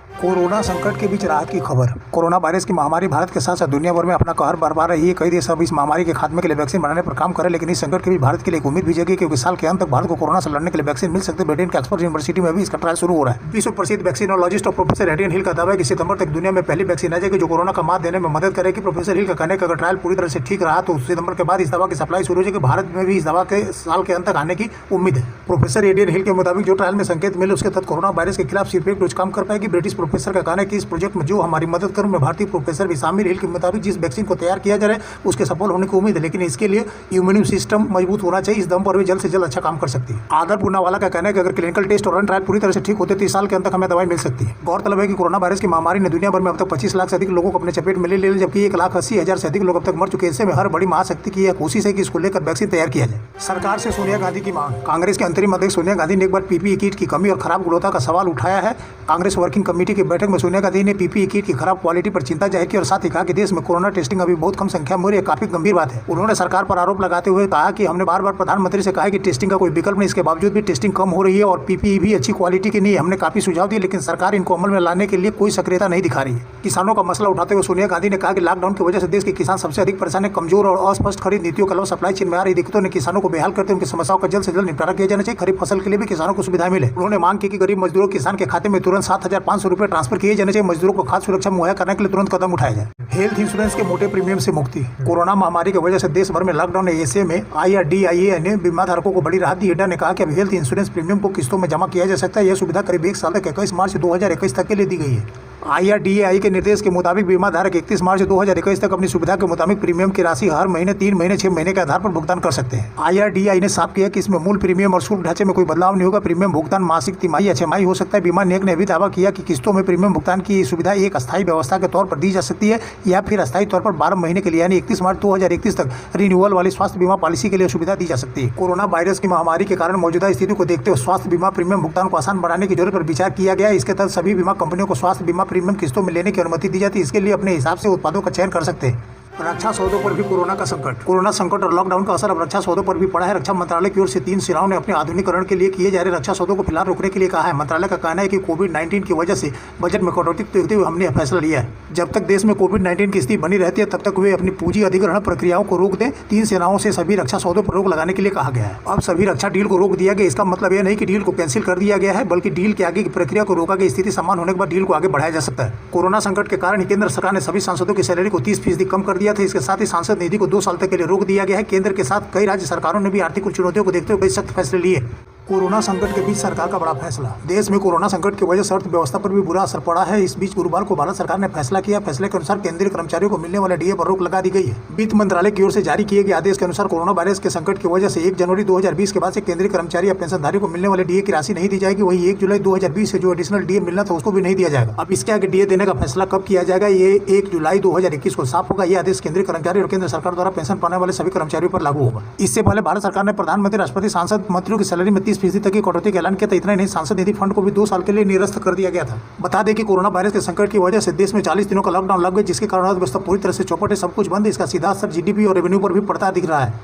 Corona संकट के बीच राहत की खबर। कोरोना वायरस की महामारी भारत के साथ साथ दुनिया भर में अपना कहर बरपा रही है। कई देश अब इस महामारी के खात्मे के लिए वैक्सीन बनाने पर काम करें, लेकिन इस संकट के बीच भारत के लिए एक उम्मीद भी जगी क्योंकि साल के अंत तक भारत को कोरोना से लड़ने के लिए वैक्सीन मिल सकती है। ब्रिटेन के ऑक्सफोर्ड यूनिवर्सिटी में भी इसका ट्रायल शुरू हो रहा है। विश्व प्रसिद्ध वैक्सीनोलॉजिस्ट और प्रोफेसर एडियन हिल का दावा है कि सितंबर तक दुनिया में पहली वैक्सीन आ जाएगी जो कोरोना का मात देने में मदद करेगी। प्रोफेसर हिल का कहने का अगर ट्रायल पूरी तरह से ठीक रहा तो सितंबर के बाद इस दवा की सप्लाई शुरू हो जाएगी। भारत में भी इस दवा के साल के अंत तक आने की उम्मीद है। प्रोफेसर एडियन हिल के मुताबिक जो ट्रायल में संकेत मिले उसके तहत कोरोना वायरस के खिलाफ सिर्फ एक डोज काम कर पाएगी। ब्रिटिश प्रोफेसर का कहना है कि इस प्रोजेक्ट में जो हमारी मदद करूं मैं भारतीय प्रोफेसर भी शामिल। हिल के मुताबिक जिस वैक्सीन को तैयार किया जा रहा है उसके सफल होने की उम्मीद है, लेकिन इसके लिए इम्यून सिस्टम मजबूत होना चाहिए। इस दम पर भी जल्द से जल्द अच्छा काम कर सकती है। आदर पूनावाला का कहना है कि अगर क्लिनिकल टेस्ट और रन ट्रायल पूरी तरह से ठीक होते तो इस साल के अंत तक हमें दवाई मिल सकती है। गौरतलब है कि कोरोना वायरस की महामारी ने दुनिया भर में अब तक 25 लाख से अधिक लोगों को अपने चपेट में ले लिया, जबकि 1,80,000 से अधिक लोग अब तक मर चुके हैं। ऐसे में हर बड़ी महाशक्ति की यह कोशिश है कि इसको लेकर वैक्सीन तैयार किया जाए। सरकार से सोनिया गांधी की मांग। कांग्रेस के अंतरिम अध्यक्ष सोनिया गांधी ने एक बार पीपीई किट की कमी और खराब गुणवत्ता का सवाल उठाया है। कांग्रेस वर्किंग कमेटी की बैठक में सोनिया गांधी ने पीपीई किट की खराब क्वालिटी पर चिंता जाहिर की और साथ ही कहा कि देश में कोरोना टेस्टिंग अभी बहुत कम संख्या में हो रही है, काफी गंभीर बात है। उन्होंने सरकार पर आरोप लगाते हुए कहा कि हमने बार बार प्रधानमंत्री से कहा है कि टेस्टिंग का कोई विकल्प नहीं, इसके बावजूद भी टेस्टिंग कम हो रही है और पीपीई भी अच्छी क्वालिटी की नहीं है। हमने काफी सुझाव दिए लेकिन सरकार इनको अमल में लाने के लिए कोई सक्रियता नहीं दिखा रही है। किसानों का मसला उठाते हुए सोनिया गांधी ने कहा कि लॉकडाउन की वजह से देश के किसान सबसे अधिक परेशान है। कमजोर और अस्पष्ट खरीद नीतियों के अलावा सप्लाई चेन में आ रही दिक्कतों ने किसानों को बेहाल करते उनकी समस्याओं का जल्द से जल्द निपटारा किया जाना चाहिए। खरीफ फसल के लिए भी किसानों को सुविधा मिले। उन्होंने मांग की कि गरीब मजदूरों किसान के खाते में तुरंत 7,500 रुपये ट्रांसफर किए जाने चाहिए। मजदूरों को खाद्य सुरक्षा मुहैया करने के लिए तुरंत कदम उठाया जाए। हेल्थ इंश्योरेंस के मोटे प्रीमियम से मुक्ति। कोरोना महामारी की वजह से देश भर में लॉकडाउन है। ऐसे में IRDAI ने बीमा धारकों को बड़ी राहत दी। IRDA ने कहा कि अब हेल्थ इंश्योरेंस प्रीमियम को किस्तों में जमा किया जा सकता है। यह सुविधा करीब 1 साल तक 21 मार्च 2021 तक के लिए दी गई है। IRDAI के निर्देश के मुताबिक बीमा धारक 31 मार्च 2021 तक अपनी सुविधा के मुताबिक प्रीमियम की राशि हर महीने 3 महीने 6 महीने के आधार पर भुगतान कर सकते हैं। IRDAI ने साफ किया कि इसमें मूल प्रीमियम और शुल्क ढांचे में कोई बदलाव नहीं होगा। प्रीमियम भुगतान मासिक, तिमाही या छमाही हो सकता है। बीमा निगम ने भी दावा किया कि किस्तों में प्रीमियम भुगतान की सुविधा एक अस्थायी व्यवस्था के तौर पर दी जा सकती है या फिर अस्थायी तौर पर 12 महीने के लिए यानी 31 मार्च 2031 तक रिन्यूअल वाली स्वास्थ्य बीमा पॉलिसी के लिए सुविधा दी जा सकती है। कोरोना वायरस की महामारी के कारण मौजूदा स्थिति को देखते हुए स्वास्थ्य बीमा प्रीमियम भुगतान को आसान बनाने की जरूरत पर विचार किया गया है। इसके तहत सभी बीमा कंपनियों को स्वास्थ्य बीमा प्रीमियम किस्तों में लेने की अनुमति दी जाती है। इसके लिए अपने हिसाब से उत्पादों का चयन कर सकते हैं। रक्षा सौदों पर भी कोरोना का संकट। कोरोना संकट और लॉकडाउन का असर अब रक्षा सौदों पर भी पड़ा है। रक्षा मंत्रालय की ओर से 3 सेनाओं ने अपने आधुनिकीकरण के लिए किए जा रहे रक्षा सौदों को फिलहाल रोकने के लिए कहा है। मंत्रालय का कहना है कि कोविड-19 की वजह से बजट में कटौती देखते हुए हमने यह फैसला लिया है। जब तक देश में कोविड-19 की स्थिति बनी रहती है तब तक वे अपनी पूंजी अधिग्रहण प्रक्रियाओं को रोक दें। 3 सेनाओं से सभी रक्षा सौदों पर रोक लगाने के लिए कहा गया है। अब सभी रक्षा डील को रोक दिया गया। इसका मतलब यह नहीं कि डील को कैंसिल कर दिया गया है, बल्कि डील के आगे की प्रक्रिया को रोका गया। स्थिति समान होने के बाद डील को आगे बढ़ाया जा सकता है। कोरोना संकट के कारण केंद्र सरकार ने सभी सांसदों की सैलरी को 30% कम कर दिया था। इसके साथ ही सांसद निधि को 2 साल तक के लिए रोक दिया गया है। केंद्र के साथ कई राज्य सरकारों ने भी आर्थिक चुनौतियों को देखते हुए कई सख्त फैसले लिए। कोरोना संकट के बीच सरकार का बड़ा फैसला। देश में कोरोना संकट की वजह से अर्थव्यवस्था पर भी बुरा असर पड़ा है। इस बीच गुरुवार को भारत सरकार ने फैसला किया। फैसले के अनुसार केंद्रीय कर्मचारियों को मिलने वाले डीए पर रोक लगा दी गई है। वित्त मंत्रालय की ओर से जारी किए गए आदेश के अनुसार कोरोना वायरस के संकट की वजह से 1 जनवरी 2020 के बाद से केंद्रीय कर्मचारी या पेंशनधारी को मिलने वाले डीए की राशि नहीं दी जाएगी। वही 1 जुलाई 2020 से जो एडिशनल डीए मिलना था उसको भी नहीं दिया जाएगा। अब इसके आगे डीए देने का फैसला कब किया जाएगा ये 1 जुलाई 2021 को साफ होगा। यह आदेश केंद्रीय कर्मचारी और केंद्र सरकार द्वारा पेंशन पाने वाले सभी कर्मचारियों पर लागू होगा। इससे पहले भारत सरकार ने प्रधानमंत्री, राष्ट्रपति, सांसद, मंत्रियों की सैलरी में 30% तक की कटौती ऐलान किया था। इतना ही नहीं, सांसद निधि फंड को भी 2 साल के लिए निरस्त कर दिया गया था। बता दें कि कोरोना वायरस के संकट की वजह से देश में 40 दिनों का लॉकडाउन लग गया, जिसके कारण अर्थव्यवस्था पूरी तरह से चौपट है। सब कुछ बंद है। इसका सीधा असर जीडीपी और रेवेन्यू पर भी पड़ता दिख रहा है।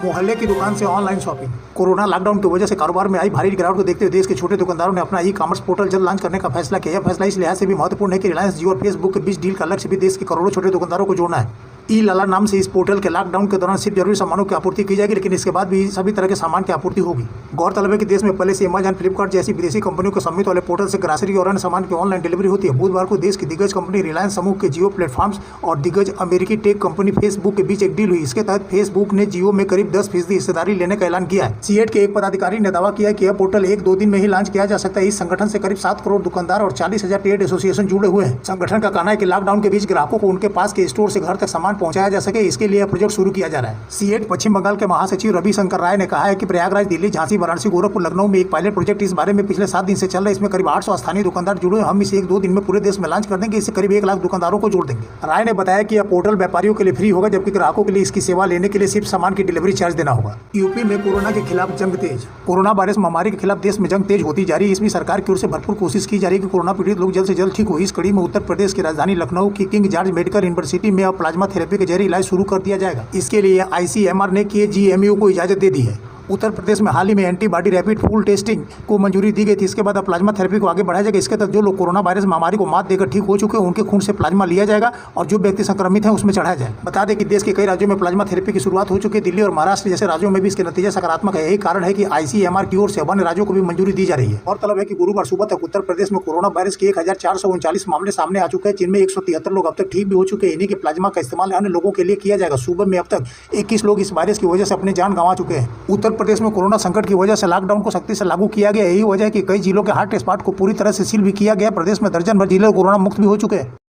मोहल्ले की दुकान से ऑनलाइन शॉपिंग। कोरोना लॉकडाउन की वजह से कारोबार में आई भारी गिरावट को देखते हुए देश के छोटे दुकानदारों ने अपना ई-कॉमर्स पोर्टल जल्द लॉन्च करने का फैसला किया। यह फैसला इस लिहाज से भी महत्वपूर्ण है कि रिलायंस जियो और फेसबुक के बीच डील का लक्ष्य भी देश के करोड़ों छोटे दुकानदारों को जोड़ना है। ई-लाला नाम से इस पोर्टल के लॉकडाउन के दौरान सिर्फ जरूरी सामानों की आपूर्ति की जाएगी, लेकिन इसके बाद भी सभी तरह के सामान की आपूर्ति होगी। गौरतलब है कि देश में पहले से अमेजन, फ्लिपकार्ट जैसी विदेशी कंपनियों के सम्मिलित वाले पोर्टल से ग्रासरी और अन्य सामान की ऑनलाइन डिलीवरी होती है। बुधवार को देश की दिग्गज कंपनी रिलायंस समूह के जियो प्लेटफॉर्म्स और दिग्गज अमेरिकी टेक कंपनी फेसबुक के बीच एक डील हुई। इसके तहत फेसबुक ने जियो में करीब 10% हिस्सेदारी लेने का ऐलान किया है। सीएट के एक पदाधिकारी ने दावा किया कि यह पोर्टल 1-2 दिन में ही लॉन्च किया जा सकता है। इस संगठन से करीब 7 करोड़ दुकानदार और 40,000 ट्रेड एसोसिएशन जुड़े हुए हैं। संगठन का कहना है कि लॉकडाउन के बीच ग्राहकों को उनके पास के स्टोर से घर तक सामान पहुंचाया जा सके, इसके लिए यह प्रोजेक्ट शुरू किया जा रहा है। सीएट पश्चिम बंगाल के महासचिव रवि शंकर राय ने कहा है कि प्रयागराज, दिल्ली, झांसी, वाराणसी, गोरखपुर, लखनऊ में एक पायलट प्रोजेक्ट इस बारे में पिछले 7 दिन से चल रहा है। इसमें करीब 800 स्थानीय दुकानदार जुड़े हैं। हम इसे 1-2 दिन में पूरे देश में लॉन्च कर देंगे। इससे करीब 1 लाख दुकानदारों को जोड़ देंगे। राय ने बताया कि यह पोर्टल व्यापारियों के लिए फ्री होगा, जबकि ग्राहकों के लिए इसकी सेवा लेने के लिए सिर्फ सामान की डिलीवरी चार्ज देना होगा। यूपी में कोरोना के खिलाफ जंग तेज। कोरोना वायरस महामारी के खिलाफ देश में जंग तेज होती जा रही है। इसमें सरकार की ओर से भरपूर कोशिश की जा रही है कि कोरोना पीड़ित लोग जल्द से जल्द ठीक हो। इस कड़ी में उत्तर प्रदेश की राजधानी लखनऊ की किंग जॉर्ज मेडिकल यूनिवर्सिटी में अब प्लाज्मा थेरेपी के जरिए इलाज शुरू कर दिया जाएगा। इसके लिए ICMR ने KGMU को इजाजत दे दी है। उत्तर प्रदेश में हाल ही में एंटीबॉडी रैपिड पूल टेस्टिंग को मंजूरी दी गई थी। इसके बाद अब प्लाज्मा थेरेपी को आगे बढ़ाया जाएगा। इसके तहत जो लोग कोरोना वायरस महामारी को मात देकर ठीक हो चुके हैं उनके खून से प्लाज्मा लिया जाएगा और जो व्यक्ति संक्रमित हैं उसमें चढ़ाया जाए। बता दें कि देश के कई राज्यों में प्लाज्मा थेरेपी की शुरुआत हो चुकी है। दिल्ली और महाराष्ट्र जैसे राज्यों में भी इसके नतीजे सकारात्मक है। यही कारण है कि ICMR की ओर से अन्य राज्यों को भी मंजूरी दी जा रही है। और तलब है कि गुरुवार सुबह तक उत्तर प्रदेश में कोरोना वायरस के 1439 मामले सामने आ चुके हैं, जिनमें 173 लोग अब तक ठीक भी हो चुके हैं। इन्हीं के प्लाज्मा का इस्तेमाल अन्य लोगों के लिए किया जाएगा। सूबे में अब तक 21 लोग इस वायरस की वजह से अपनी जान गंवा चुके हैं। उत्तर प्रदेश में कोरोना संकट की वजह से लॉकडाउन को सख्ती से लागू किया गया। यही वजह है कि कई जिलों के हॉट स्पॉट को पूरी तरह से सील भी किया गया। प्रदेश में दर्जन भर जिले कोरोना मुक्त भी हो चुके हैं।